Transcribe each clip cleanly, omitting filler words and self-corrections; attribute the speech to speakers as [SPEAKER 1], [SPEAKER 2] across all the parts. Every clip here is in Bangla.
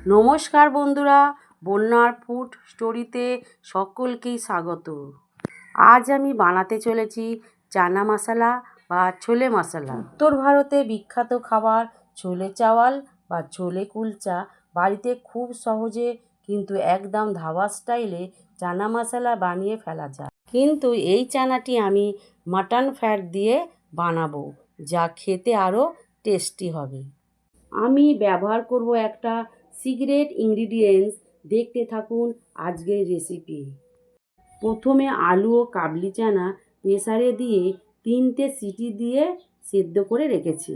[SPEAKER 1] নমস্কার বন্ধুরা, বন্যার ফুড স্টোরিতে সকলকেই স্বাগত। আজ আমি বানাতে চলেছি চানা মশলা বা ছোলে মশলা। উত্তর ভারতে বিখ্যাত খাবার ছোলে চাওয়াল বা ছোলে কুলচা বাড়িতে খুব সহজে কিন্তু একদম ধাবা স্টাইলে চানা মশলা বানিয়ে ফেলা যায়। কিন্তু এই চানাটি আমি মাটন ফ্যাট দিয়ে বানাবো, যা খেতে আরও টেস্টি হবে। আমি ব্যবহার করব একটা সিক্রেট ইনগ্রিডিয়েন্টস। দেখতে থাকুন আজকের রেসিপি। প্রথমে আলু ও কাবলি চানা প্রেসারে দিয়ে 3টে সিটি দিয়ে সেদ্ধ করে রেখেছি।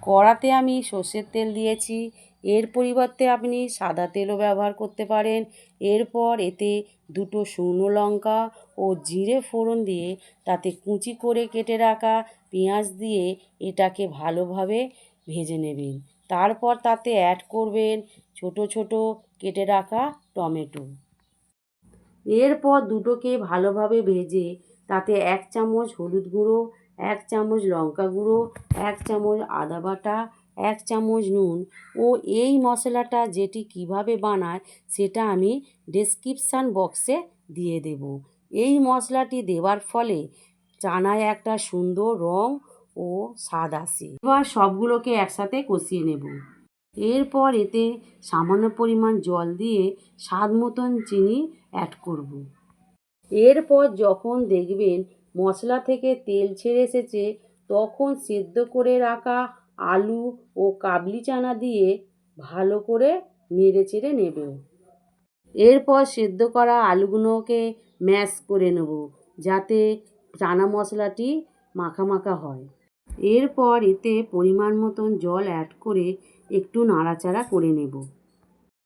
[SPEAKER 1] কড়াতে আমি সর্ষের তেল দিয়েছি, এর পরিবর্তে আপনি সাদা তেলও ব্যবহার করতে পারেন। এরপর এতে 2টো শুকনো লঙ্কা ও জিরে ফোড়ন দিয়ে তাতে কুচি করে কেটে রাখা পেঁয়াজ দিয়ে এটাকে ভালোভাবে ভেজে নেবেন। তারপর তাতে অ্যাড করবেন ছোট ছোট কেটে রাখা টমেটো। এরপর দুটোকে ভালোভাবে ভেজে তাতে 1 চামচ হলুদ গুঁড়ো, 1 চামচ লঙ্কা গুঁড়ো, 1 চামচ আদা বাটা, 1 চামচ নুন ও এই মশলাটা যেটি কিভাবে বানায় সেটা আমি ডেসক্রিপশান বক্সে দিয়ে দেব। এই মশলাটি দেওয়ার ফলে চানায় একটা সুন্দর রং ও স্বাদ আসে। এবার সবগুলোকে একসাথে কষিয়ে নেব। এরপর এতে সামান্য পরিমাণ জল দিয়ে স্বাদ মতন চিনি অ্যাড করব। এরপর যখন দেখবেন মশলা থেকে তেল ছেড়ে এসেছে, তখন সেদ্ধ করে রাখা আলু ও কাবলি চানা দিয়ে ভালো করে নেড়ে চেড়ে নেবেন। এরপর সেদ্ধ করা আলুগুলোকে ম্যাশ করে নেব, যাতে চানা মশলাটি মাখা মাখা হয়। এরপর এতে পরিমাণ মতন জল অ্যাড করে একটু নাড়াচাড়া করে নেব।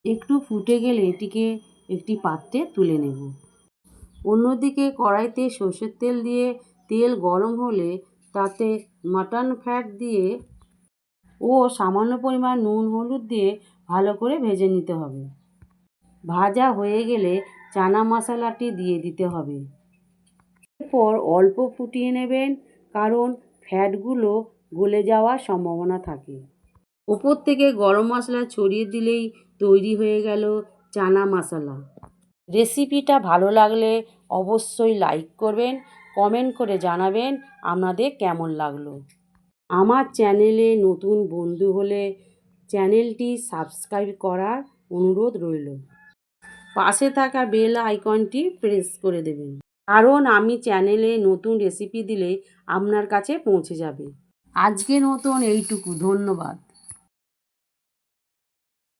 [SPEAKER 1] একটু ফুটে গেলে এটিকে একটি পাত্রে তুলে নেব। অন্যদিকে কড়াইতে সর্ষের তেল দিয়ে তেল গরম হলে তাতে মাটন ফ্যাট দিয়ে ও সামান্য পরিমাণ নুন হলুদ দিয়ে ভালো করে ভেজে নিতে হবে। ভাজা হয়ে গেলে চানা মশলাটি দিয়ে দিতে হবে। এরপর অল্প ফুটিয়ে নেবেন, কারণ ফ্যাটগুলো গলে যাওয়ার সম্ভাবনা থাকে। উপর থেকে গরম মশলা ছড়িয়ে দিলেই তৈরি হয়ে গেল চানা মশলা। রেসিপিটা ভালো লাগলে অবশ্যই লাইক করবেন, কমেন্ট করে জানাবেন আপনাদের কেমন লাগলো। আমার চ্যানেলে নতুন বন্ধু হলে চ্যানেলটি সাবস্ক্রাইব করার অনুরোধ রইল। পাশে থাকা বেল আইকনটি প্রেস করে দেবেন, কারণ আমি চ্যানেলে নতুন রেসিপি দিলে আপনার কাছে পৌঁছে যাবে। আজকের মতন এইটুকু, ধন্যবাদ।